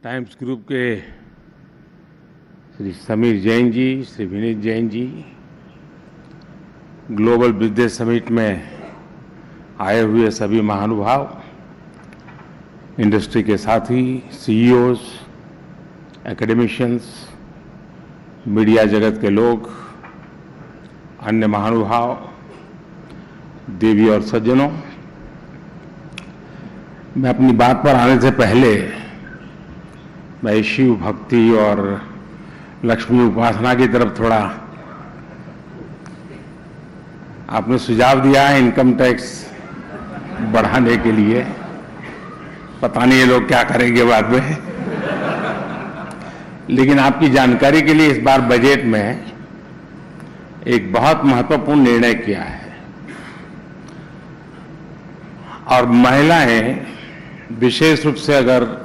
Times group के Shri Sameer Jain ji, Shri Vineet Jain ji, global business summit में आए हुए सभी महानुभाव, इंडस्ट्री के साथी, सीईओज, एकेडमिशियंस, मीडिया जगत के लोग, अन्य महानुभाव, देवी और सज्जनों, मैं अपनी बात पर आने से पहले मैं शिव भक्ति और लक्ष्मी उपासना की तरफ थोड़ा, आपने सुझाव दिया है इनकम टैक्स बढ़ाने के लिए, पता नहीं ये लोग क्या करेंगे बाद में, लेकिन आपकी जानकारी के लिए इस बार बजट में एक बहुत महत्वपूर्ण निर्णय किया है और महिलाएं विशेष रूप से अगर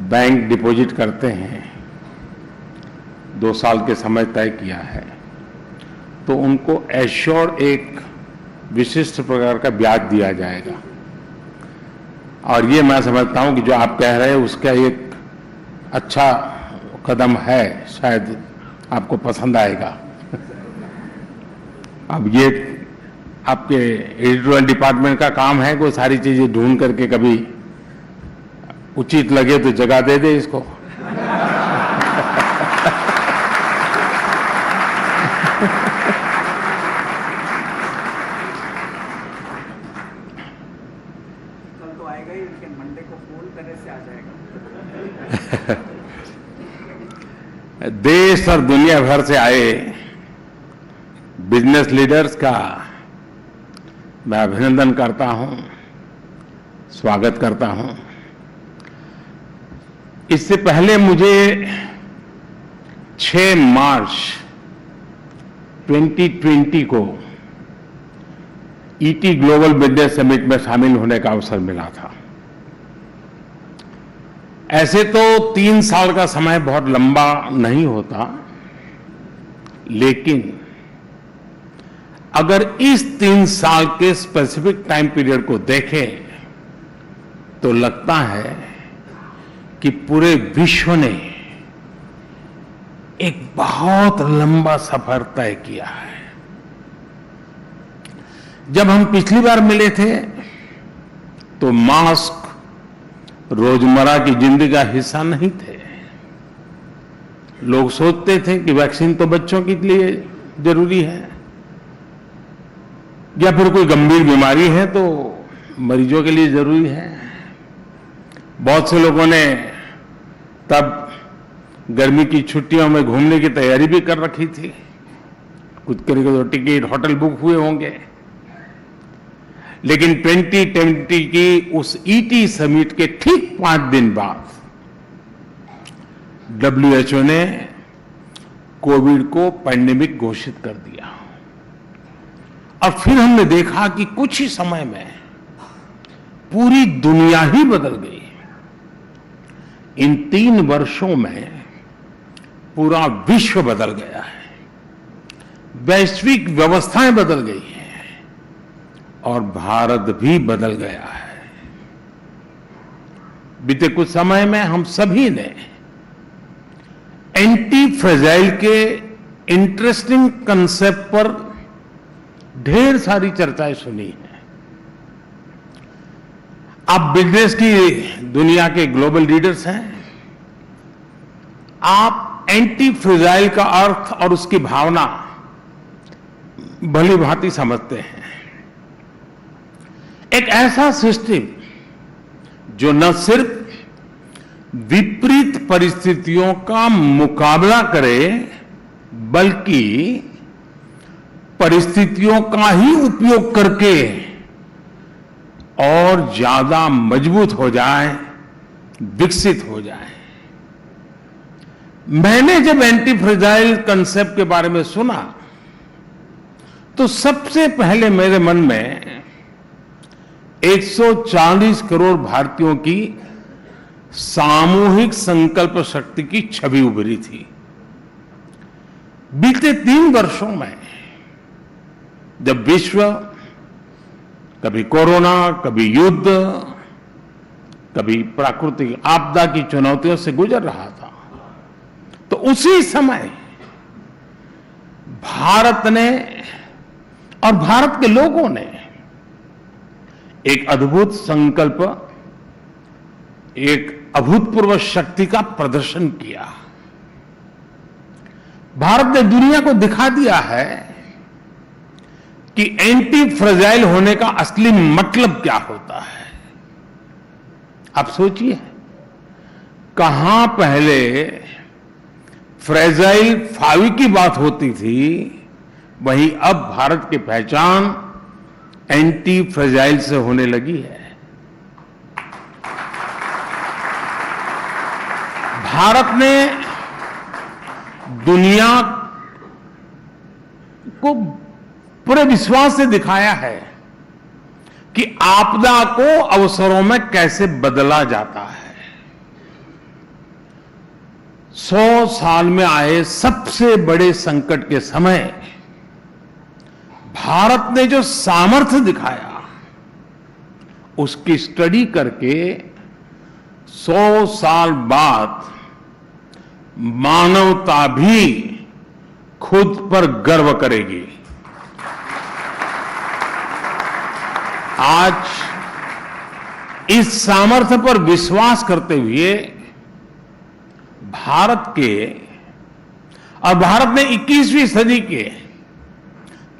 बैंक डिपॉजिट करते हैं, 2 साल के समय तय किया है, तो उनको एश्योर्ड एक विशिष्ट प्रकार का ब्याज दिया जाएगा। और ये मैं समझता हूं कि जो आप कह रहे हैं उसका एक अच्छा कदम है, शायद आपको पसंद आएगा। अब ये आपके एडिटोरियल डिपार्टमेंट का काम है कोई सारी चीजें ढूंढ करके कभी उचित लगे तो जगह दे दे इसको। कल तो आएगा ही, लेकिन मंडे को फुल तरह से आ जाएगा। देश और दुनिया भर से आए बिजनेस लीडर्स का मैं अभिनंदन करता हूं, स्वागत करता हूं। इससे पहले मुझे 6 मार्च 2020 को ईटी ग्लोबल बिजनेस समिट में शामिल होने का अवसर मिला था। ऐसे तो 3 साल का समय बहुत लंबा नहीं होता, लेकिन अगर इस 3 साल के स्पेसिफिक टाइम पीरियड को देखें तो लगता है कि पूरे विश्व ने एक बहुत लंबा सफर तय किया है। जब हम पिछली बार मिले थे तो मास्क रोजमर्रा की जिंदगी का हिस्सा नहीं थे। लोग सोचते थे कि वैक्सीन तो बच्चों के लिए जरूरी है, या फिर कोई गंभीर बीमारी है तो मरीजों के लिए जरूरी है। बहुत से लोगों ने तब गर्मी की छुट्टियों में घूमने की तैयारी भी कर रखी थी, कुछ करके तो टिकट होटल बुक हुए होंगे। लेकिन 2020 की उस ईटी समिट के ठीक 5 दिन बाद WHO ने कोविड को पैंडेमिक घोषित कर दिया और फिर हमने देखा कि कुछ ही समय में पूरी दुनिया ही बदल गई। इन 3 वर्षों में पूरा विश्व बदल गया है, वैश्विक व्यवस्थाएं बदल गई हैं और भारत भी बदल गया है। बीते कुछ समय में हम सभी ने एंटी फ्रेजाइल के इंटरेस्टिंग कंसेप्ट पर ढेर सारी चर्चाएं सुनी हैं। आप बिजनेस की दुनिया के ग्लोबल लीडर्स हैं, आप एंटी फ्रेजाइल का अर्थ और उसकी भावना भली भांति समझते हैं। एक ऐसा सिस्टम जो न सिर्फ विपरीत परिस्थितियों का मुकाबला करे, बल्कि परिस्थितियों का ही उपयोग करके और ज्यादा मजबूत हो जाए, विकसित हो जाए। मैंने जब एंटी फ्रेजाइल कंसेप्ट के बारे में सुना तो सबसे पहले मेरे मन में 140 करोड़ भारतीयों की सामूहिक संकल्प शक्ति की छवि उभरी थी। बीते 3 वर्षों में जब विश्व कभी कोरोना, कभी युद्ध, कभी प्राकृतिक आपदा की चुनौतियों से गुजर रहा था, तो उसी समय भारत ने और भारत के लोगों ने एक अद्भुत संकल्प, एक अभूतपूर्व शक्ति का प्रदर्शन किया। भारत ने दुनिया को दिखा दिया है कि एंटी फ्रेजाइल होने का असली मतलब क्या होता है। आप सोचिए, कहां पहले फ्रेजाइल फावी की बात होती थी, वहीं अब भारत की पहचान एंटी फ्रेजाइल से होने लगी है। भारत ने दुनिया को पूरे विश्वास से दिखाया है कि आपदा को अवसरों में कैसे बदला जाता है। 100 साल में आए सबसे बड़े संकट के समय भारत ने जो सामर्थ्य दिखाया, उसकी स्टडी करके 100 साल बाद मानवता भी खुद पर गर्व करेगी। आज इस सामर्थ्य पर विश्वास करते हुए भारत ने 21वीं सदी के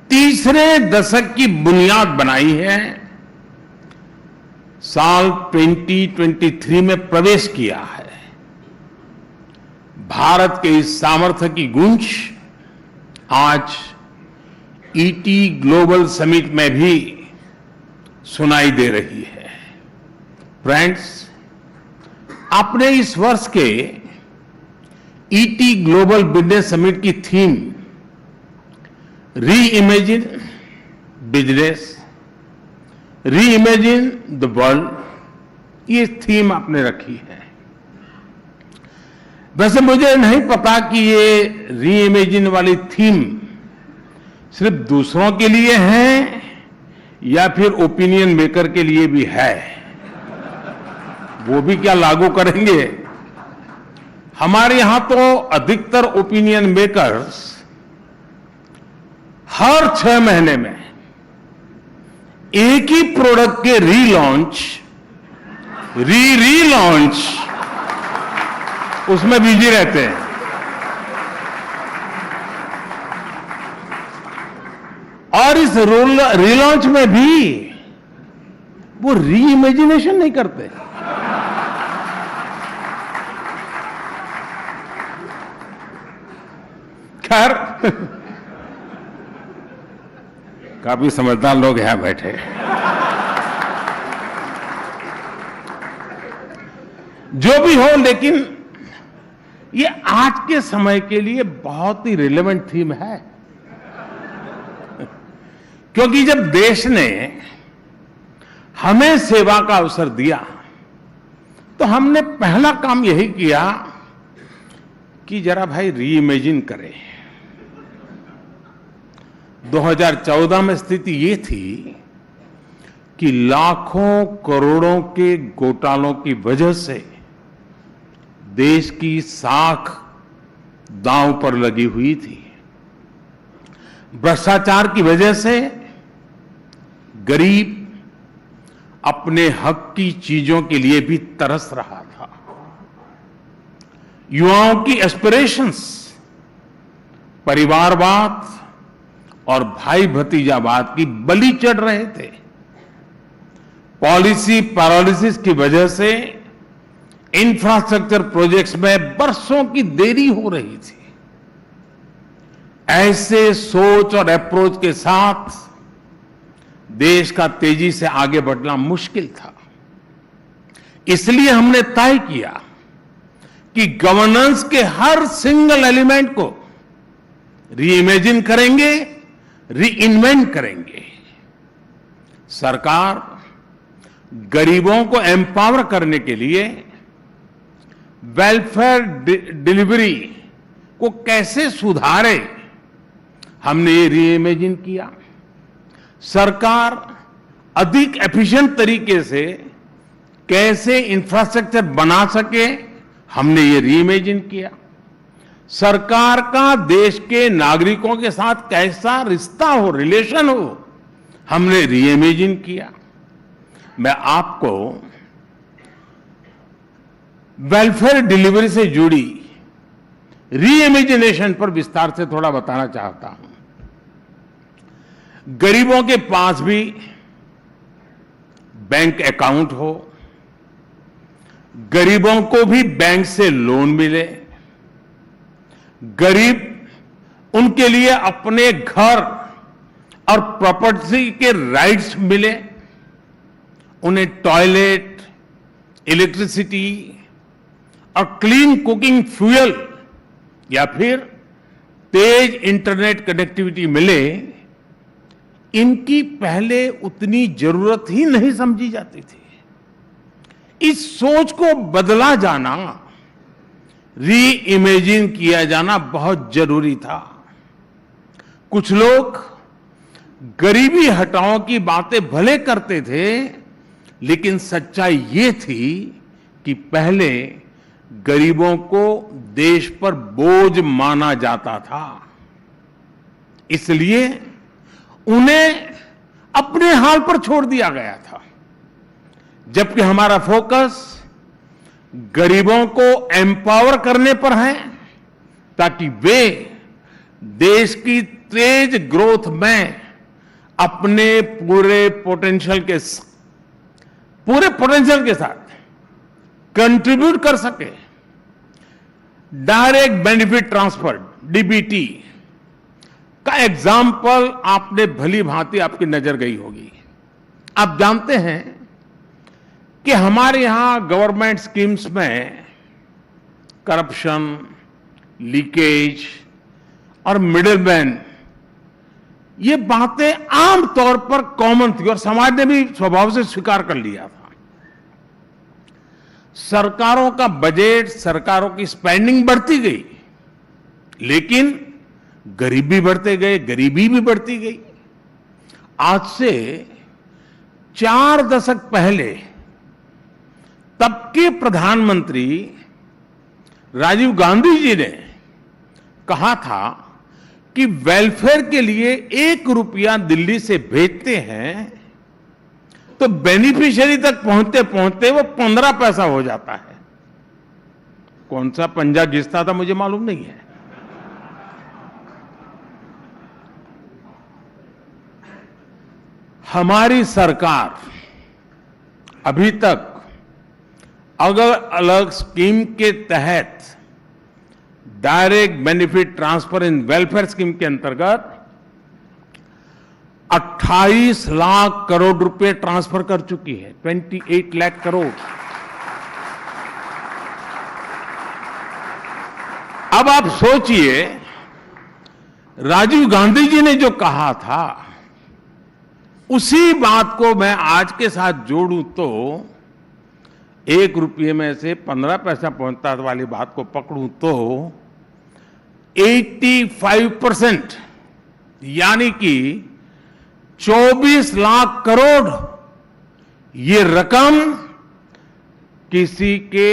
तीसरे दशक की बुनियाद बनाई है। साल 2023 में प्रवेश किया है। भारत के इस सामर्थ्य की गूंज आज ईटी ग्लोबल समिट में भी सुनाई दे रही है। फ्रेंड्स, आपने इस वर्ष के ईटी ग्लोबल बिजनेस समिट की थीम री इमेजिन बिजनेस, री इमेजिन द वर्ल्ड, ये थीम आपने रखी है। वैसे मुझे नहीं पता कि ये री इमेजिन वाली थीम सिर्फ दूसरों के लिए है या फिर ओपिनियन मेकर के लिए भी है। वो भी क्या लागू करेंगे? हमारे यहां तो अधिकतर ओपिनियन मेकर्स हर 6 महीने में एक ही प्रोडक्ट के रीलॉन्च, रीलॉन्च, उसमें बिजी रहते हैं। और इस रीलॉन्च में भी वो री इमेजिनेशन नहीं करते। खैर, काफी समझदार लोग यहां बैठे। जो भी हो, लेकिन ये आज के समय के लिए बहुत ही रिलेवेंट थीम है, क्योंकि जब देश ने हमें सेवा का अवसर दिया तो हमने पहला काम यही किया कि जरा भाई री इमेजिन करें। 2014 में स्थिति ये थी कि लाखों करोड़ों के घोटालों की वजह से देश की साख दांव पर लगी हुई थी। भ्रष्टाचार की वजह से गरीब अपने हक की चीजों के लिए भी तरस रहा था। युवाओं की एस्पिरेशंस परिवारवाद और भाई भतीजावाद की बलि चढ़ रहे थे। पॉलिसी पैरालिसिस की वजह से इंफ्रास्ट्रक्चर प्रोजेक्ट्स में बरसों की देरी हो रही थी। ऐसे सोच और अप्रोच के साथ देश का तेजी से आगे बढ़ना मुश्किल था। इसलिए हमने तय किया कि गवर्नेंस के हर सिंगल एलिमेंट को रीइमेजिन करेंगे, रीइन्वेंट करेंगे। सरकार गरीबों को एम्पावर करने के लिए वेलफेयर डिलीवरी को कैसे सुधारे, हमने ये रीइमेजिन किया। सरकार अधिक एफिशिएंट तरीके से कैसे इंफ्रास्ट्रक्चर बना सके, हमने ये रीइमेजिन किया। सरकार का देश के नागरिकों के साथ कैसा रिश्ता हो, रिलेशन हो, हमने रीइमेजिन किया। मैं आपको वेलफेयर डिलीवरी से जुड़ी रीइमेजिनेशन पर विस्तार से थोड़ा बताना चाहता हूं। गरीबों के पास भी बैंक अकाउंट हो, गरीबों को भी बैंक से लोन मिले, गरीब उनके लिए अपने घर और प्रॉपर्टी के राइट्स मिले, उन्हें टॉयलेट, इलेक्ट्रिसिटी और क्लीन कुकिंग फ्यूल या फिर तेज इंटरनेट कनेक्टिविटी मिले, इनकी पहले उतनी जरूरत ही नहीं समझी जाती थी। इस सोच को बदला जाना, री इमेजिन किया जाना बहुत जरूरी था। कुछ लोग गरीबी हटाओ की बातें भले करते थे, लेकिन सच्चाई ये थी कि पहले गरीबों को देश पर बोझ माना जाता था, इसलिए उन्हें अपने हाल पर छोड़ दिया गया था। जबकि हमारा फोकस गरीबों को एम्पावर करने पर है, ताकि वे देश की तेज ग्रोथ में अपने पूरे पोटेंशियल के साथ कंट्रीब्यूट कर सके। डायरेक्ट बेनिफिट ट्रांसफर, डीबीटी का एग्जाम्पल आपने भली भांति आपकी नजर गई होगी। आप जानते हैं कि हमारे यहां गवर्नमेंट स्कीम्स में करप्शन, लीकेज और मिडिलमैन, ये बातें आम तौर पर कॉमन थी और समाज ने भी स्वभाव से स्वीकार कर लिया था। सरकारों का बजट, सरकारों की स्पेंडिंग बढ़ती गई, लेकिन गरीबी बढ़ते गए, गरीबी भी बढ़ती गई। आज से 4 दशक पहले तब के प्रधानमंत्री राजीव गांधी जी ने कहा था कि वेलफेयर के लिए 1 रुपया दिल्ली से भेजते हैं तो बेनिफिशियरी तक पहुंचते पहुंचते वो 15 पैसा हो जाता है। कौन सा पंजा घिसता था मुझे मालूम नहीं है। हमारी सरकार अभी तक अलग अलग स्कीम के तहत डायरेक्ट बेनिफिट ट्रांसफर इन वेलफेयर स्कीम के अंतर्गत 28 लाख करोड़ रुपए ट्रांसफर कर चुकी है। 28 लाख करोड़। अब आप सोचिए, राजीव गांधी जी ने जो कहा था, उसी बात को मैं आज के साथ जोड़ूं तो 1 रुपये में से 15 पैसा पहुंचता वाली बात को पकड़ूं तो 85%, यानी कि 24 लाख करोड़ ये रकम किसी के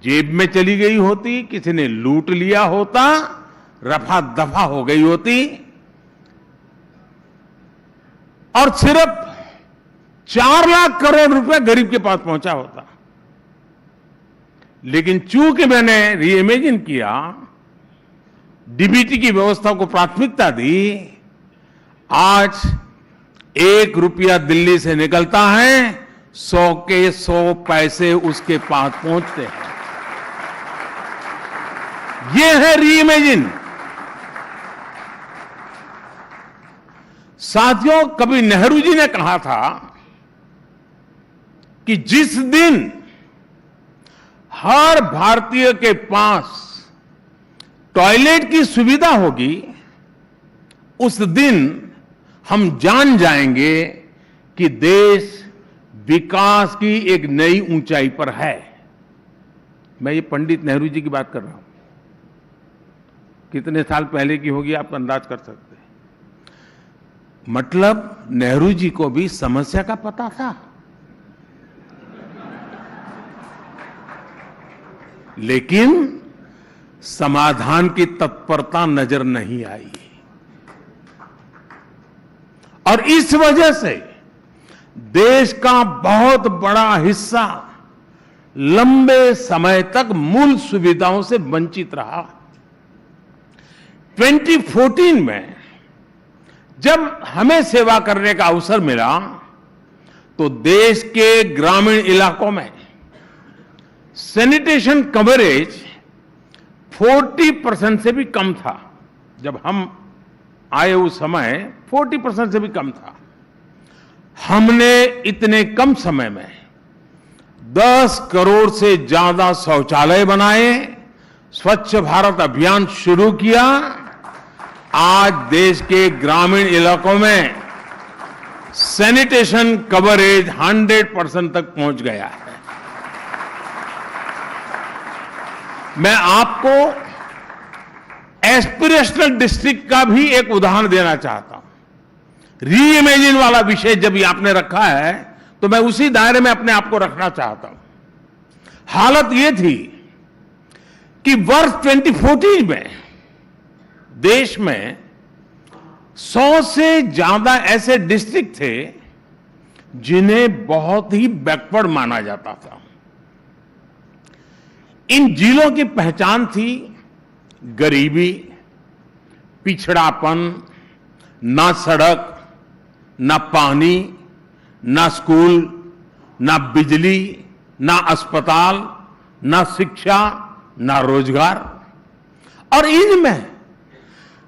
जेब में चली गई होती, किसी ने लूट लिया होता, रफा दफा हो गई होती और सिर्फ 4 लाख करोड़ रुपए गरीब के पास पहुंचा होता। लेकिन चूंकि मैंने रीइमेजिन किया, डीबीटी की व्यवस्था को प्राथमिकता दी, आज 1 रुपया दिल्ली से निकलता है, 100 के 100 पैसे उसके पास पहुंचते हैं। ये है रीइमेजिन। साथियों, कभी नेहरू जी ने कहा था कि जिस दिन हर भारतीय के पास टॉयलेट की सुविधा होगी, उस दिन हम जान जाएंगे कि देश विकास की एक नई ऊंचाई पर है। मैं ये पंडित नेहरू जी की बात कर रहा हूं। कितने साल पहले की होगी आप अंदाज कर सकते हैं। मतलब नेहरू जी को भी समस्या का पता था। लेकिन समाधान की तत्परता नजर नहीं आई। और इस वजह से देश का बहुत बड़ा हिस्सा लंबे समय तक मूल सुविधाओं से वंचित रहा। 2014 में जब हमें सेवा करने का अवसर मिला तो देश के ग्रामीण इलाकों में सैनिटेशन कवरेज 40% से भी कम था। जब हम आए उस समय 40% से भी कम था। हमने इतने कम समय में 10 करोड़ से ज्यादा शौचालय बनाए, स्वच्छ भारत अभियान शुरू किया। आज देश के ग्रामीण इलाकों में सैनिटेशन कवरेज 100% तक पहुंच गया है। मैं आपको एस्पिरेशनल डिस्ट्रिक्ट का भी एक उदाहरण देना चाहता हूं। रीइमेजिन वाला विषय जब ये आपने रखा है तो मैं उसी दायरे में अपने आप को रखना चाहता हूं। हालत ये थी कि वर्ष 2014 में देश में 100 से ज्यादा ऐसे डिस्ट्रिक्ट थे जिन्हें बहुत ही बैकवर्ड माना जाता था। इन जिलों की पहचान थी गरीबी, पिछड़ापन, ना सड़क, ना पानी, ना स्कूल, ना बिजली, ना अस्पताल, ना शिक्षा, ना रोजगार। और इनमें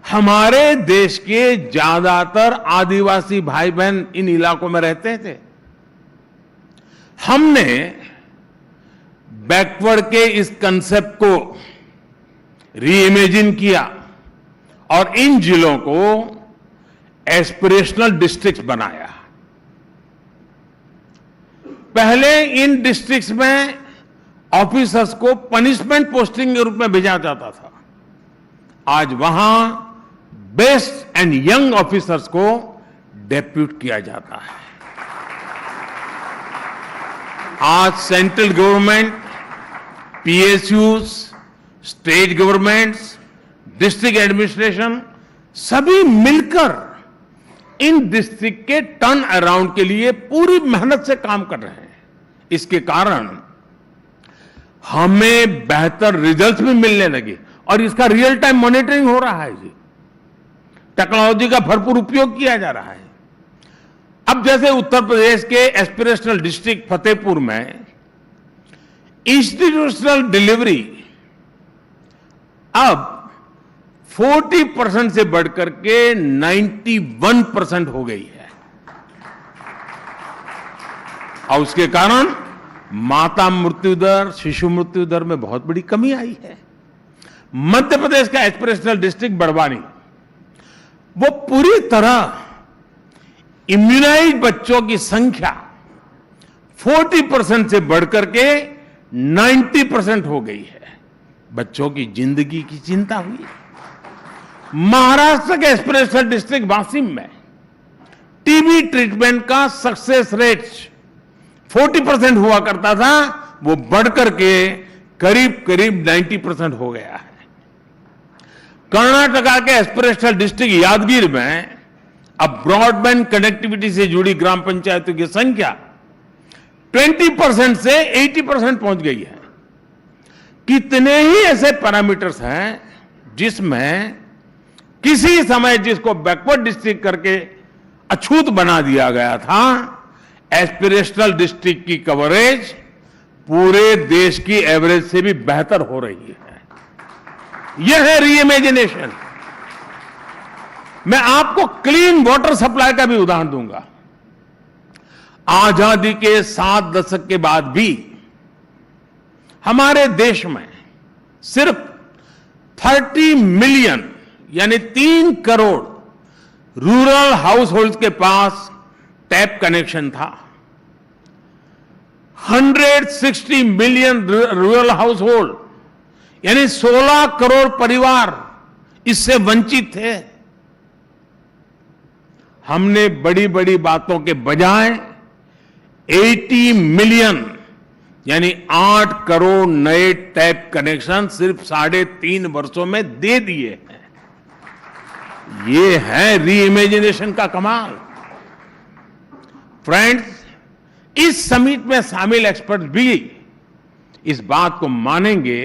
हमारे देश के ज्यादातर आदिवासी भाई बहन इन इलाकों में रहते थे। हमने बैकवर्ड के इस कंसेप्ट को रीइमेजिन किया और इन जिलों को एस्पिरेशनल डिस्ट्रिक्ट्स बनाया। पहले इन डिस्ट्रिक्ट्स में ऑफिसर्स को पनिशमेंट पोस्टिंग के रूप में भेजा जाता था। आज वहां बेस्ट एंड यंग ऑफिसर्स को डेप्यूट किया जाता है। आज central government, PSUs, state governments, district administration सभी मिलकर इन डिस्ट्रिक्ट के टर्न अराउंड के लिए पूरी मेहनत से काम कर रहे हैं। इसके कारण हमें बेहतर रिजल्ट्स भी मिलने लगे और इसका रियल टाइम मॉनिटरिंग हो रहा है जी। टेक्नोलॉजी का भरपूर उपयोग किया जा रहा है। अब जैसे उत्तर प्रदेश के एस्पिरेशनल डिस्ट्रिक्ट फतेहपुर में इंस्टीट्यूशनल डिलीवरी अब 40% से बढ़कर के 91% हो गई है। और उसके कारण माता मृत्यु दर, शिशु मृत्यु दर में बहुत बड़ी कमी आई है। मध्य प्रदेश का एस्पिरेशनल डिस्ट्रिक्ट बड़वानी, वो पूरी तरह इम्यूनाइज बच्चों की संख्या 40% से बढ़कर के 90% हो गई है। बच्चों की जिंदगी की चिंता हुई। महाराष्ट्र के एस्पिरेशनल डिस्ट्रिक्ट वासिम में टीबी ट्रीटमेंट का सक्सेस रेट 40% हुआ करता था, वो बढ़कर के करीब करीब 90% हो गया है। कर्नाटका के एस्पिरेशनल डिस्ट्रिक्ट यादगीर में अब ब्रॉडबैंड कनेक्टिविटी से जुड़ी ग्राम पंचायतों की संख्या 20% से 80% पहुंच गई है। कितने ही ऐसे पैरामीटर्स हैं जिसमें किसी समय जिसको बैकवर्ड डिस्ट्रिक्ट करके अछूत बना दिया गया था, एस्पिरेशनल डिस्ट्रिक्ट की कवरेज पूरे देश की एवरेज से भी बेहतर हो रही है। यह है रीइमेजिनेशन। मैं आपको क्लीन वाटर सप्लाई का भी उदाहरण दूंगा। आजादी के 7 दशक के बाद भी हमारे देश में सिर्फ 30 मिलियन यानी 3 करोड़ रूरल हाउस होल्ड के पास टैप कनेक्शन था। 160 मिलियन रूरल हाउस होल्ड यानी 16 करोड़ परिवार इससे वंचित थे। हमने बड़ी बड़ी बातों के बजाय 80 मिलियन यानी 8 करोड़ नए टैप कनेक्शन सिर्फ 3.5 वर्षों में दे दिए हैं। ये है रीइमेजिनेशन का कमाल। फ्रेंड्स, इस समिट में शामिल एक्सपर्ट भी इस बात को मानेंगे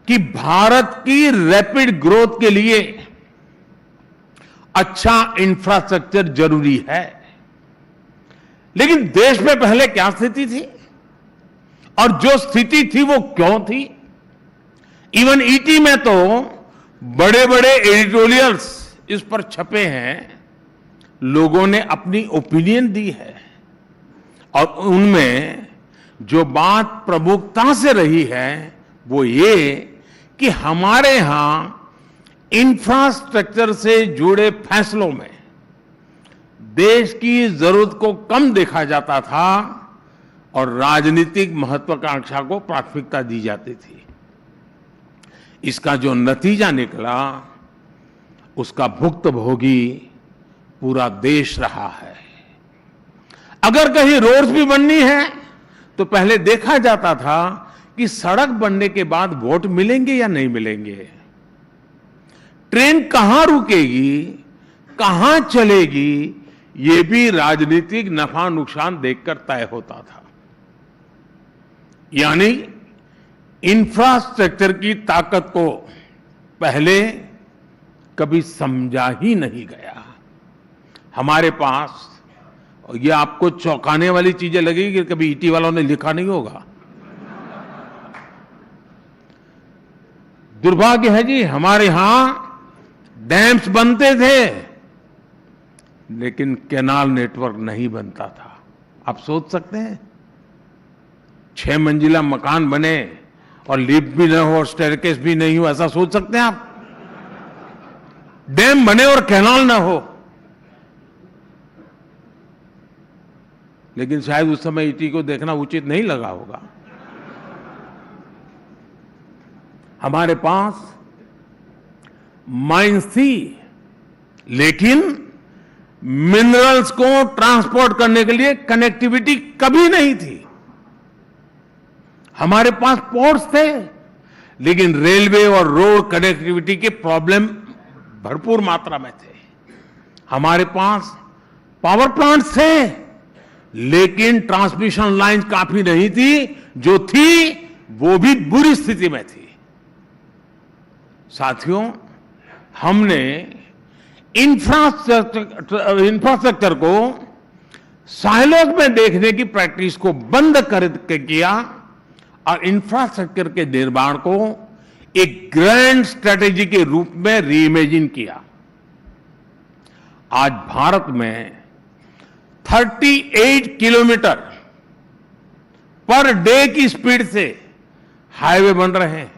कि भारत की रैपिड ग्रोथ के लिए अच्छा इंफ्रास्ट्रक्चर जरूरी है। लेकिन देश में पहले क्या स्थिति थी और जो स्थिति थी वो क्यों थी? इवन ईटी में तो बड़े बड़े एडिटोरियल्स इस पर छपे हैं, लोगों ने अपनी ओपिनियन दी है और उनमें जो बात प्रमुखता से रही है वो ये कि हमारे यहां इंफ्रास्ट्रक्चर से जुड़े फैसलों में देश की जरूरत को कम देखा जाता था और राजनीतिक महत्वाकांक्षा को प्राथमिकता दी जाती थी। इसका जो नतीजा निकला उसका भुक्तभोगी पूरा देश रहा है। अगर कहीं रोड्स भी बननी है तो पहले देखा जाता था कि सड़क बनने के बाद वोट मिलेंगे या नहीं मिलेंगे, ट्रेन कहां रुकेगी, कहां चलेगी, ये भी राजनीतिक नफा नुकसान देखकर तय होता था। यानी इंफ्रास्ट्रक्चर की ताकत को पहले कभी समझा ही नहीं गया। हमारे पास, और ये आपको चौंकाने वाली चीजें लगेगी कि कभी ईटी वालों ने लिखा नहीं होगा, दुर्भाग्य है जी, हमारे यहां डैम्स बनते थे लेकिन कैनाल नेटवर्क नहीं बनता था। आप सोच सकते हैं 6 मंजिला मकान बने और लिफ्ट भी न हो और स्टेयरकेस भी नहीं हो, ऐसा सोच सकते हैं आप? डैम बने और कैनाल ना हो। लेकिन शायद उस समय ईटी को देखना उचित नहीं लगा होगा। हमारे पास माइंस थी लेकिन मिनरल्स को ट्रांसपोर्ट करने के लिए कनेक्टिविटी कभी नहीं थी। हमारे पास पोर्ट्स थे लेकिन रेलवे और रोड कनेक्टिविटी के प्रॉब्लम भरपूर मात्रा में थे। हमारे पास पावर प्लांट्स थे लेकिन ट्रांसमिशन लाइन काफी नहीं थी, जो थी वो भी बुरी स्थिति में थी। साथियों, हमने इंफ्रास्ट्रक्चर को साइलोज में देखने की प्रैक्टिस को बंद करके किया और इंफ्रास्ट्रक्चर के निर्माण को एक ग्रैंड स्ट्रेटेजी के रूप में रीइमेजिन किया। आज भारत में 38 किलोमीटर पर डे की स्पीड से हाईवे बन रहे हैं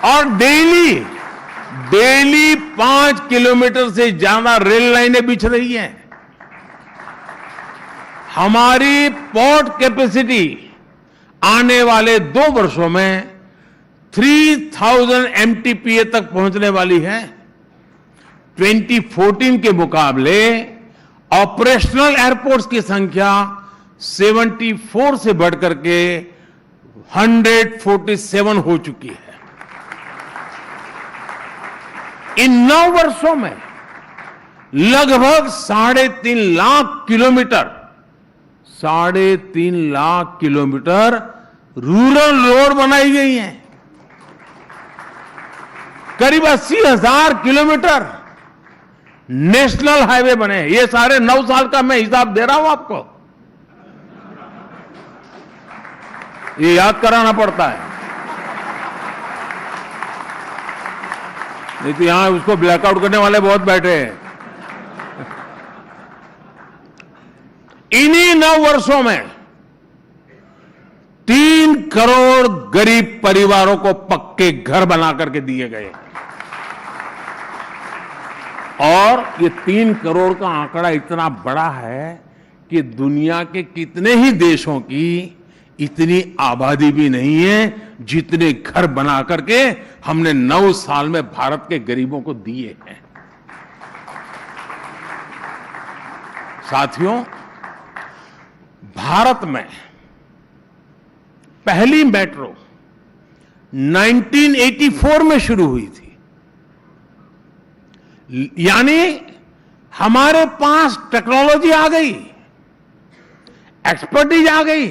और डेली 5 किलोमीटर से ज्यादा रेल लाइनें बिछ रही हैं। हमारी पोर्ट कैपेसिटी आने वाले 2 वर्षों में 3000 MTPA तक पहुंचने वाली है। 2014 के मुकाबले ऑपरेशनल एयरपोर्ट्स की संख्या 74 से बढ़कर के 147 हो चुकी है। इन 9 वर्षों में लगभग 3.5 लाख किलोमीटर रूरल रोड बनाई गई हैं। करीब 80,000 किलोमीटर नेशनल हाईवे बने हैं। ये सारे 9 साल का मैं हिसाब दे रहा हूं आपको, ये याद कराना पड़ता है, नहीं तो यहां उसको ब्लैकआउट करने वाले बहुत बैठे हैं। इन्हीं 9 वर्षों में 3 करोड़ गरीब परिवारों को पक्के घर बना करके दिए गए और ये 3 करोड़ का आंकड़ा इतना बड़ा है कि दुनिया के कितने ही देशों की इतनी आबादी भी नहीं है जितने घर बना करके हमने 9 साल में भारत के गरीबों को दिए हैं। साथियों, भारत में पहली मेट्रो 1984 में शुरू हुई थी। यानी हमारे पास टेक्नोलॉजी आ गई, एक्सपर्टीज आ गई,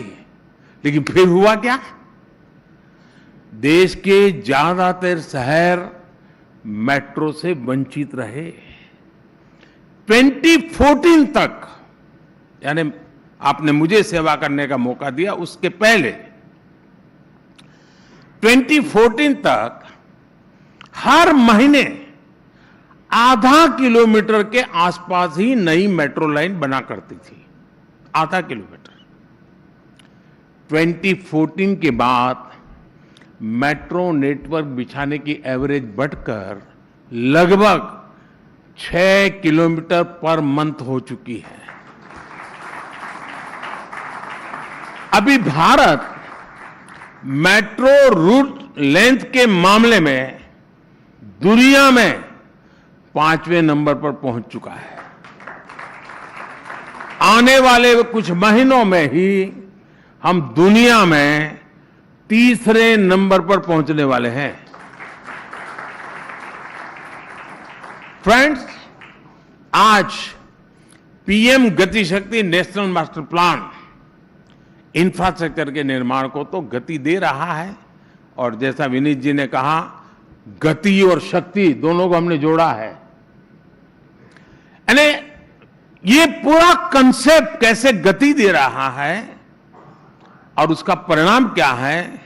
लेकिन फिर हुआ क्या? देश के ज्यादातर शहर मेट्रो से वंचित रहे। 2014 तक, यानी आपने मुझे सेवा करने का मौका दिया, उसके पहले 2014 तक हर महीने आधा किलोमीटर के आसपास ही नई मेट्रो लाइन बना करती थी। आधा किलोमीटर। 2014 के बाद मेट्रो नेटवर्क बिछाने की एवरेज बढ़कर लगभग 6 किलोमीटर पर मंथ हो चुकी है। अभी भारत मेट्रो रूट लेंथ के मामले में दुनिया में 5वें नंबर पर पहुंच चुका है। आने वाले कुछ महीनों में ही हम दुनिया में 3रे नंबर पर पहुंचने वाले हैं। फ्रेंड्स, आज पीएम गति शक्ति नेशनल मास्टर प्लान इंफ्रास्ट्रक्चर के निर्माण को तो गति दे रहा है, और जैसा विनीत जी ने कहा, गति और शक्ति दोनों को हमने जोड़ा है। यानी ये पूरा कंसेप्ट कैसे गति दे रहा है और उसका परिणाम क्या है,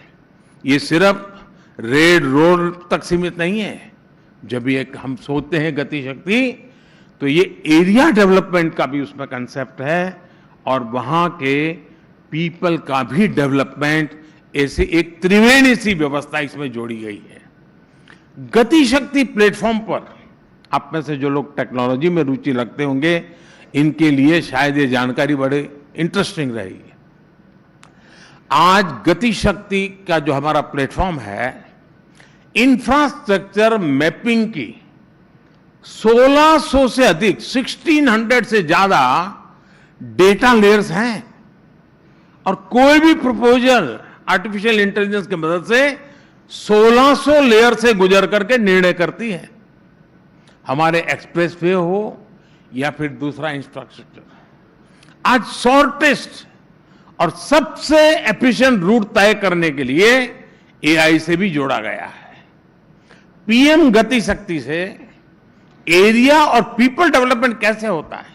ये सिर्फ रेड रोड तक सीमित नहीं है। जब ये हम सोचते हैं गति शक्ति, तो ये एरिया डेवलपमेंट का भी उसमें कंसेप्ट है, और वहां के पीपल का भी डेवलपमेंट, ऐसे एक त्रिवेणी सी व्यवस्था इसमें जोड़ी गई है। गति शक्ति प्लेटफॉर्म पर आप में से जो लोग टेक्नोलॉजी में रुचि रखते होंगे, इनके लिए शायद ये जानकारी बड़े इंटरेस्टिंग रहेगी। आज गति शक्ति का जो हमारा प्लेटफॉर्म है, इंफ्रास्ट्रक्चर मैपिंग की 1600 से अधिक, 1600 से ज्यादा डेटा लेयर्स हैं, और कोई भी प्रपोजल आर्टिफिशियल इंटेलिजेंस की मदद से 1600 लेयर से गुजर करके निर्णय करती है। हमारे एक्सप्रेसवे हो या फिर दूसरा इंफ्रास्ट्रक्चर, आज शॉर्टेस्ट और सबसे एफिशिएंट रूट तय करने के लिए एआई से भी जोड़ा गया है। पीएम गति शक्ति से एरिया और पीपल डेवलपमेंट कैसे होता है,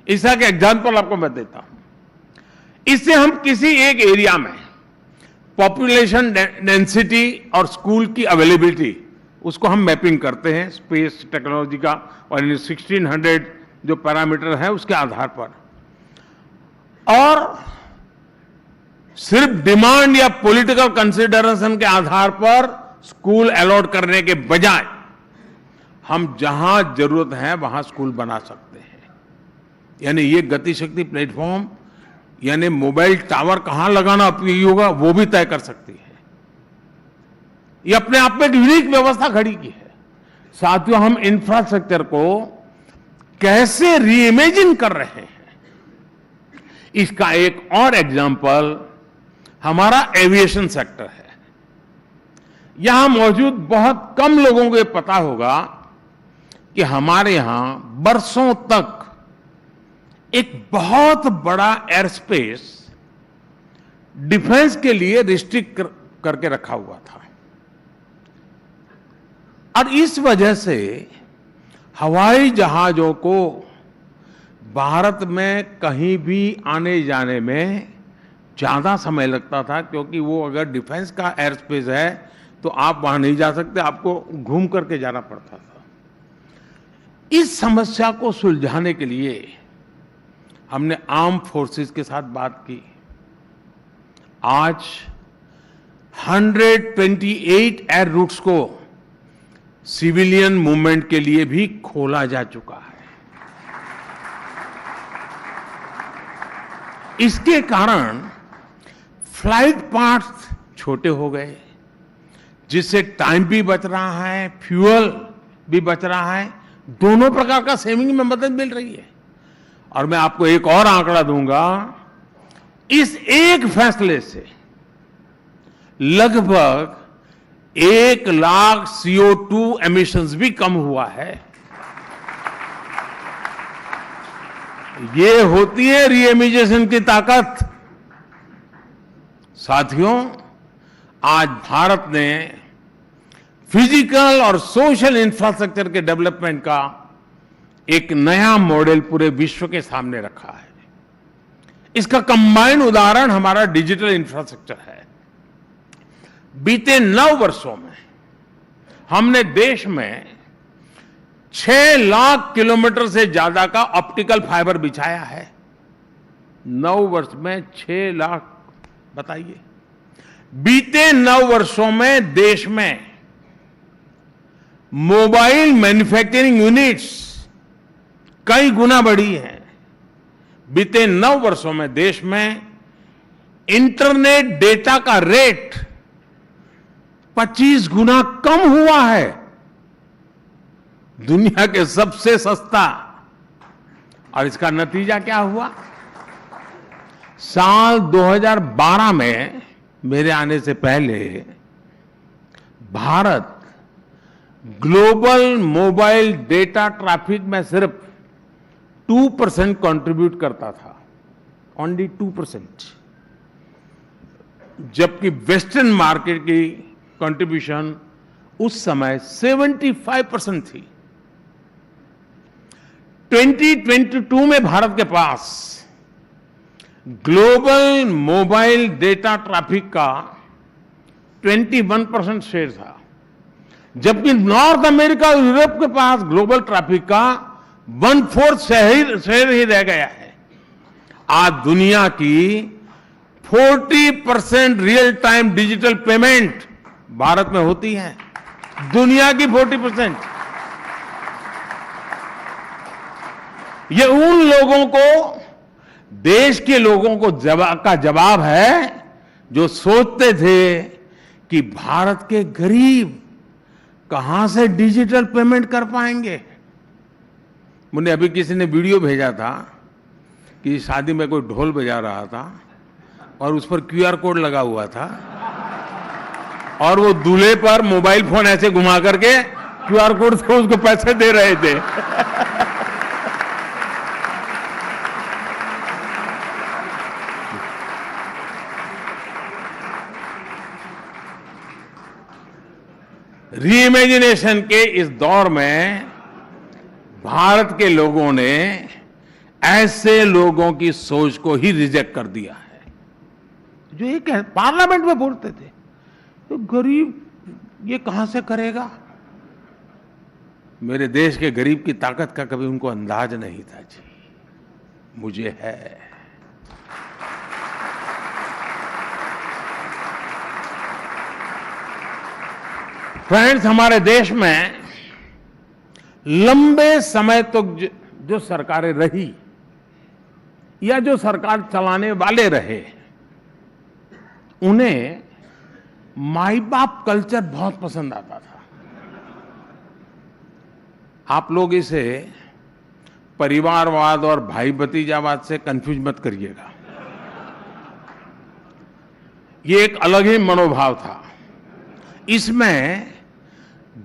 इसका एक एग्जांपल आपको मैं देता हूं। इससे हम किसी एक एरिया में पॉपुलेशन डेंसिटी और स्कूल की अवेलेबिलिटी, उसको हम मैपिंग करते हैं स्पेस टेक्नोलॉजी का, और 1600 जो पैरामीटर है उसके आधार पर, और सिर्फ डिमांड या पॉलिटिकल कंसिडरेशन के आधार पर स्कूल अलॉट करने के बजाय हम जहां जरूरत है वहां स्कूल बना सकते हैं। यानी ये गति शक्ति प्लेटफॉर्म, यानी मोबाइल टावर कहां लगाना उपयोगी होगा वो भी तय कर सकती है। ये अपने आप में एक यूनिक व्यवस्था खड़ी की है। साथियों, हम इंफ्रास्ट्रक्चर को कैसे रीइमेजिन कर रहे हैं, इसका एक और एग्जांपल हमारा एविएशन सेक्टर है। यहां मौजूद बहुत कम लोगों को यह पता होगा कि हमारे यहां बरसों तक एक बहुत बड़ा एयर स्पेस डिफेंस के लिए रिस्ट्रिक्ट करके रखा हुआ था, और इस वजह से हवाई जहाजों को भारत में कहीं भी आने जाने में ज्यादा समय लगता था, क्योंकि वो अगर डिफेंस का एयर स्पेस है तो आप वहां नहीं जा सकते, आपको घूम करके जाना पड़ता था। इस समस्या को सुलझाने के लिए हमने आर्म फोर्सेस के साथ बात की। आज 128 एयर रूट्स को सिविलियन मूवमेंट के लिए भी खोला जा चुका है। इसके कारण फ्लाइट पाथ्स छोटे हो गए, जिससे टाइम भी बच रहा है, फ्यूल भी बच रहा है, दोनों प्रकार का सेविंग में मदद मिल रही है। और मैं आपको एक और आंकड़ा दूंगा, इस एक फैसले से लगभग 1 लाख CO2 एमिशंस भी कम हुआ है। ये होती है रीइमेजिनेशन की ताकत। साथियों, आज भारत ने फिजिकल और सोशल इंफ्रास्ट्रक्चर के डेवलपमेंट का एक नया मॉडल पूरे विश्व के सामने रखा है। इसका कंबाइंड उदाहरण हमारा डिजिटल इंफ्रास्ट्रक्चर है। बीते 9 वर्षों में हमने देश में 6 लाख किलोमीटर से ज्यादा का ऑप्टिकल फाइबर बिछाया है। 9 वर्ष में 6 लाख, बताइए। बीते 9 वर्षों में देश में मोबाइल मैन्युफैक्चरिंग यूनिट्स कई गुना बढ़ी है। बीते 9 वर्षों में देश में इंटरनेट डेटा का रेट 25 गुना कम हुआ है। दुनिया के सबसे सस्ता। और इसका नतीजा क्या हुआ? साल 2012 में मेरे आने से पहले Bharat global mobile data traffic में सिर्फ 2% कंट्रीब्यूट करता था, ओनली 2%, जबकि वेस्टर्न मार्केट की कंट्रीब्यूशन उस समय 75% थी। 2022 में भारत के पास ग्लोबल मोबाइल डेटा ट्रैफिक का 21% शेयर था, जबकि नॉर्थ अमेरिका और यूरोप के पास ग्लोबल ट्रैफिक का 1/4 शेयर ही रह गया है। आज दुनिया की 40% real time digital payment Bharat में होती है। दुनिया की 40%। ये उन लोगों को, देश के लोगों को जवाब है जो सोचते थे कि भारत के गरीब कहां से डिजिटल पेमेंट कर पाएंगे। मुझे अभी किसी ने वीडियो भेजा था कि शादी में कोई ढोल बजा रहा था और उस पर QR कोड लगा हुआ था और वो दूल्हे पर मोबाइल फोन ऐसे घुमा करके QR कोड से उसको पैसे दे रहे थे। रीइमेजिनेशन के इस दौर में भारत के लोगों ने ऐसे लोगों की सोच को ही रिजेक्ट कर दिया है जो ये पार्लियामेंट में बोलते थे तो गरीब ये कहां से करेगा। मेरे देश के गरीब की ताकत का कभी उनको अंदाज नहीं था जी, मुझे है। फ्रेंड्स, हमारे देश में लंबे समय तक जो सरकारें रही या जो सरकार चलाने वाले रहे, उन्हें माई बाप कल्चर बहुत पसंद आता था। आप लोग इसे परिवारवाद और भाई भतीजावाद से कंफ्यूज मत करिएगा। ये एक अलग ही मनोभाव था। इसमें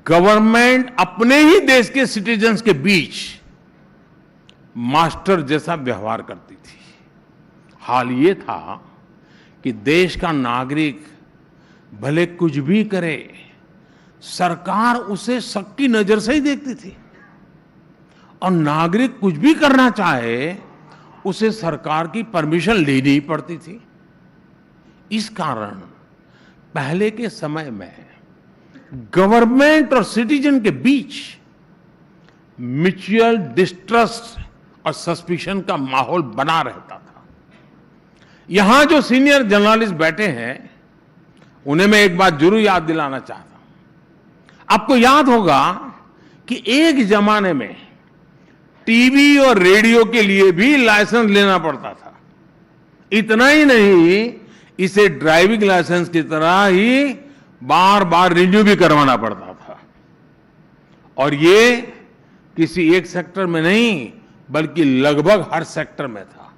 गवर्नमेंट अपने ही देश के सिटीजन्स के बीच मास्टर जैसा व्यवहार करती थी। हाल ये था कि देश का नागरिक भले कुछ भी करे, सरकार उसे शक की नजर से ही देखती थी और नागरिक कुछ भी करना चाहे उसे सरकार की परमिशन लेनी पड़ती थी। इस कारण पहले के समय में गवर्नमेंट और सिटीजन के बीच म्यूचुअल डिस्ट्रस्ट और सस्पिशन का माहौल बना रहता था। यहां जो सीनियर जर्नलिस्ट बैठे हैं उन्हें मैं एक बात जरूर याद दिलाना चाहता हूं। आपको याद होगा कि एक जमाने में टीवी और रेडियो के लिए भी लाइसेंस लेना पड़ता था। इतना ही नहीं, इसे ड्राइविंग लाइसेंस की तरह ही बार बार रिन्यू भी करवाना पड़ता था। और ये किसी एक सेक्टर में नहीं बल्कि लगभग हर सेक्टर में था।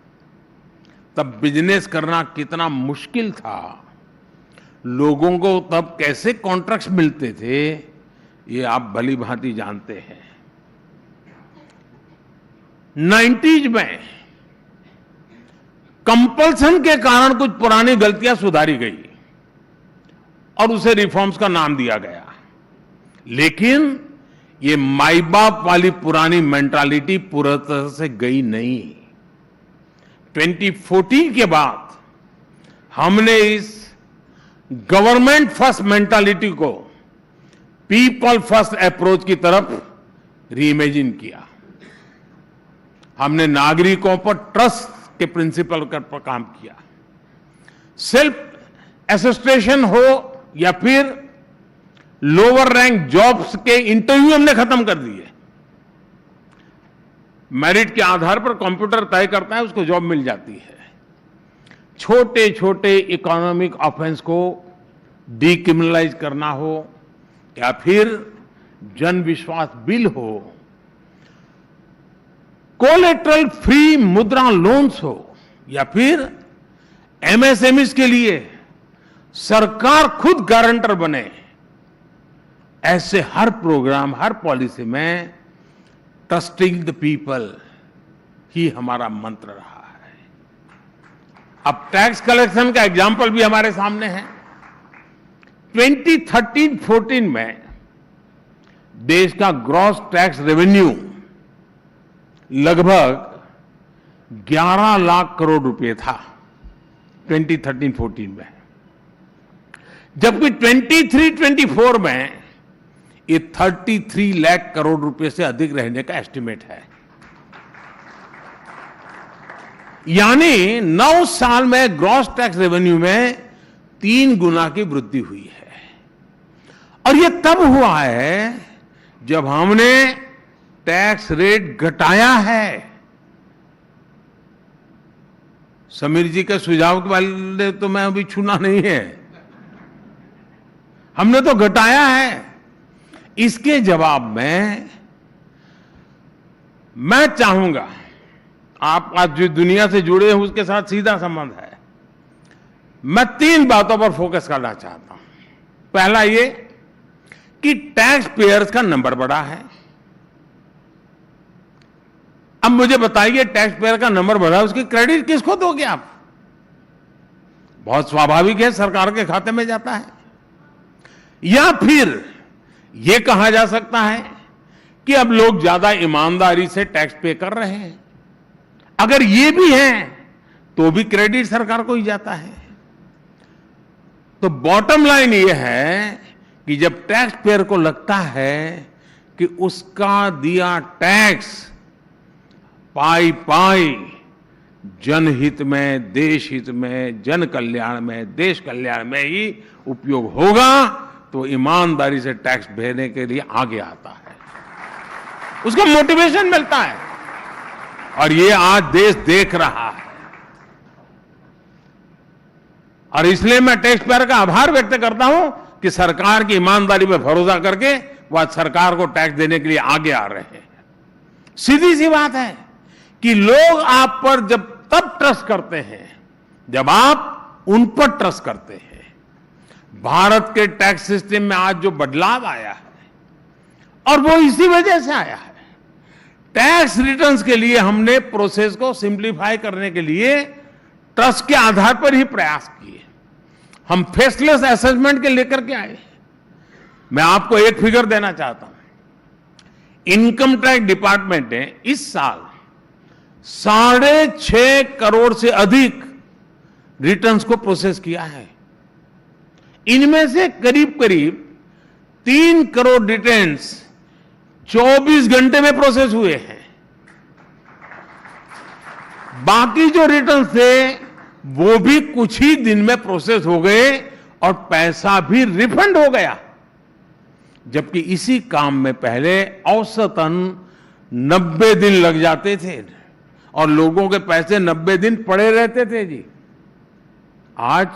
तब बिजनेस करना कितना मुश्किल था, लोगों को तब कैसे कॉन्ट्रैक्ट्स मिलते थे, ये आप भली भांति जानते हैं। 90s में कंपल्सन के कारण कुछ पुरानी गलतियां सुधारी गई और उसे रिफॉर्म्स का नाम दिया गया, लेकिन ये माई बाप वाली पुरानी मेंटालिटी पूरी तरह से गई नहीं। 2014 के बाद हमने इस गवर्नमेंट फर्स्ट मेंटालिटी को पीपल फर्स्ट अप्रोच की तरफ रीइमेजिन किया। हमने नागरिकों पर ट्रस्ट के प्रिंसिपल पर काम किया। सेल्फ एसिस्टेशन हो या फिर लोअर रैंक जॉब्स के इंटरव्यू हमने खत्म कर दिए। मेरिट के आधार पर कंप्यूटर तय करता है, उसको जॉब मिल जाती है। छोटे छोटे इकोनॉमिक ऑफेंस को डीक्रिमिनलाइज करना हो या फिर जन विश्वास बिल हो, कोलेटरल फ्री मुद्रा लोन्स हो या फिर एमएसएमईज के लिए सरकार खुद गारंटर बने, ऐसे हर प्रोग्राम, हर पॉलिसी में ट्रस्टिंग द पीपल ही हमारा मंत्र रहा है। अब टैक्स कलेक्शन का एग्जाम्पल भी हमारे सामने है। 2013-14 में देश का ग्रॉस टैक्स रेवेन्यू लगभग 11 लाख करोड़ रुपए था 2013-14 में, जबकि 23-24 में ये 33 लाख करोड़ रुपए से अधिक रहने का एस्टिमेट है। यानी 9 साल में ग्रॉस टैक्स रेवेन्यू में 3 गुना की वृद्धि हुई है। और ये तब हुआ है जब हमने टैक्स रेट घटाया है। समीर जी के सुझाव के वाले तो मैं अभी छूना नहीं है, हमने तो घटाया है। इसके जवाब में मैं चाहूंगा, आप आज जो दुनिया से जुड़े हैं उसके साथ सीधा संबंध है, मैं 3 बातों पर फोकस करना चाहता हूं। पहला ये कि टैक्स पेयर्स का नंबर बढ़ा है। अब मुझे बताइए, टैक्स पेयर का नंबर बढ़ा, उसकी क्रेडिट किसको दोगे आप? बहुत स्वाभाविक है, सरकार के खाते में जाता है। या फिर यह कहा जा सकता है कि अब लोग ज्यादा ईमानदारी से टैक्स पे कर रहे हैं। अगर ये भी है तो भी क्रेडिट सरकार को ही जाता है। तो बॉटम लाइन ये है कि जब टैक्स पेयर को लगता है कि उसका दिया टैक्स पाई पाई जनहित में, देश हित में, जन कल्याण में, देश कल्याण में ही उपयोग होगा, तो ईमानदारी से टैक्स भरने के लिए आगे आता है, उसको मोटिवेशन मिलता है। और ये आज देश देख रहा है। और इसलिए मैं टैक्स पेयर का आभार व्यक्त करता हूं कि सरकार की ईमानदारी पर भरोसा करके वह सरकार को टैक्स देने के लिए आगे आ रहे हैं। सीधी सी बात है कि लोग आप पर जब तब ट्रस्ट करते हैं जब आप उन पर ट्रस्ट करते हैं। भारत के टैक्स सिस्टम में आज जो बदलाव आया है, और वो इसी वजह से आया है। टैक्स रिटर्न्स के लिए हमने प्रोसेस को सिंप्लीफाई करने के लिए ट्रस्ट के आधार पर ही प्रयास किए। हम फेसलेस असेसमेंट के लेकर के आए। मैं आपको एक फिगर देना चाहता हूं। इनकम टैक्स डिपार्टमेंट ने इस साल 6.5 करोड़ से अधिक रिटर्न्स को प्रोसेस किया है। इनमें से करीब करीब 3 करोड़ रिटर्न्स 24 घंटे में प्रोसेस हुए हैं। बाकी जो रिटर्न्स थे वो भी कुछ ही दिन में प्रोसेस हो गए और पैसा भी रिफंड हो गया। जबकि इसी काम में पहले औसतन 90 दिन लग जाते थे और लोगों के पैसे 90 दिन पड़े रहते थे जी। आज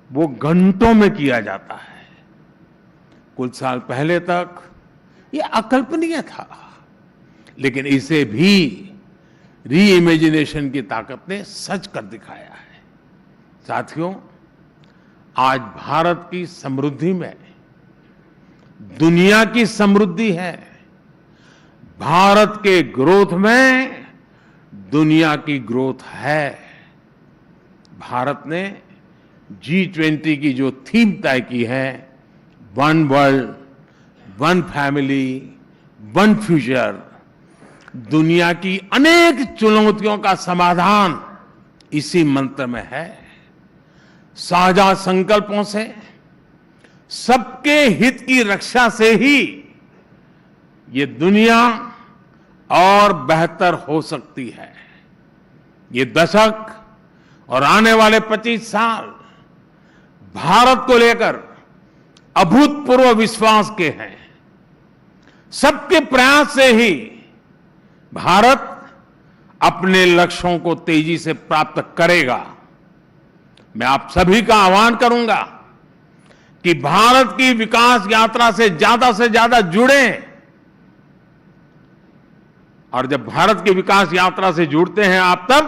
वो घंटों में किया जाता है। कुछ साल पहले तक ये अकल्पनीय था, लेकिन इसे भी री इमेजिनेशन की ताकत ने सच कर दिखाया है। साथियों, आज भारत की समृद्धि में दुनिया की समृद्धि है। भारत के ग्रोथ में दुनिया की ग्रोथ है। भारत ने G20 की जो थीम तय की है, one world, one family, one future, दुनिया की अनेक चुनौतियों का समाधान इसी मंत्र में है। साझा संकल्पों से, सबके हित की रक्षा से ही ये दुनिया और बेहतर हो सकती है। ये दशक और आने वाले 25 साल भारत को लेकर अभूतपूर्व विश्वास के हैं। सबके प्रयास से ही भारत अपने लक्ष्यों को तेजी से प्राप्त करेगा। मैं आप सभी का आह्वान करूंगा कि भारत की विकास यात्रा से ज्यादा जुड़ें। और जब भारत की विकास यात्रा से जुड़ते हैं आप, तब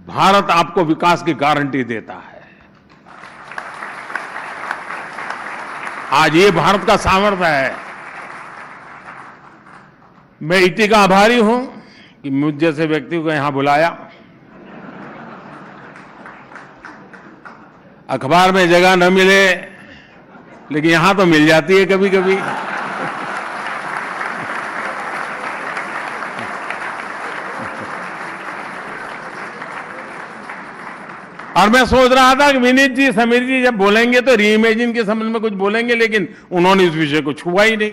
भारत आपको विकास की गारंटी देता है। आज ये भारत का सामर्थ्य है। मैं इटी का आभारी हूं कि मुझ जैसे व्यक्ति को यहां बुलाया। अखबार में जगह न मिले, लेकिन यहां तो मिल जाती है कभी कभी। और मैं सोच रहा था कि विनीत जी, समीर जी जब बोलेंगे तो रीइमेजिन के संबंध में कुछ बोलेंगे, लेकिन उन्होंने इस विषय को छुआ ही नहीं।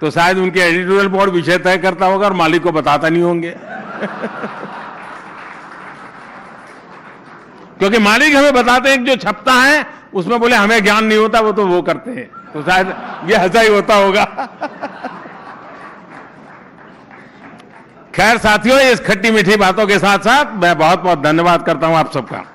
तो शायद उनके एडिटोरियल बोर्ड विषय तय करता होगा और मालिक को बताता नहीं होंगे। क्योंकि मालिक हमें बताते हैं कि जो छपता है उसमें बोले हमें ज्ञान नहीं होता, वो तो वो करते हैं। तो शायद ये ऐसा ही होता होगा। खैर साथियों, इस खट्टी मीठी बातों के साथ साथ मैं बहुत बहुत धन्यवाद करता हूं आप सबका।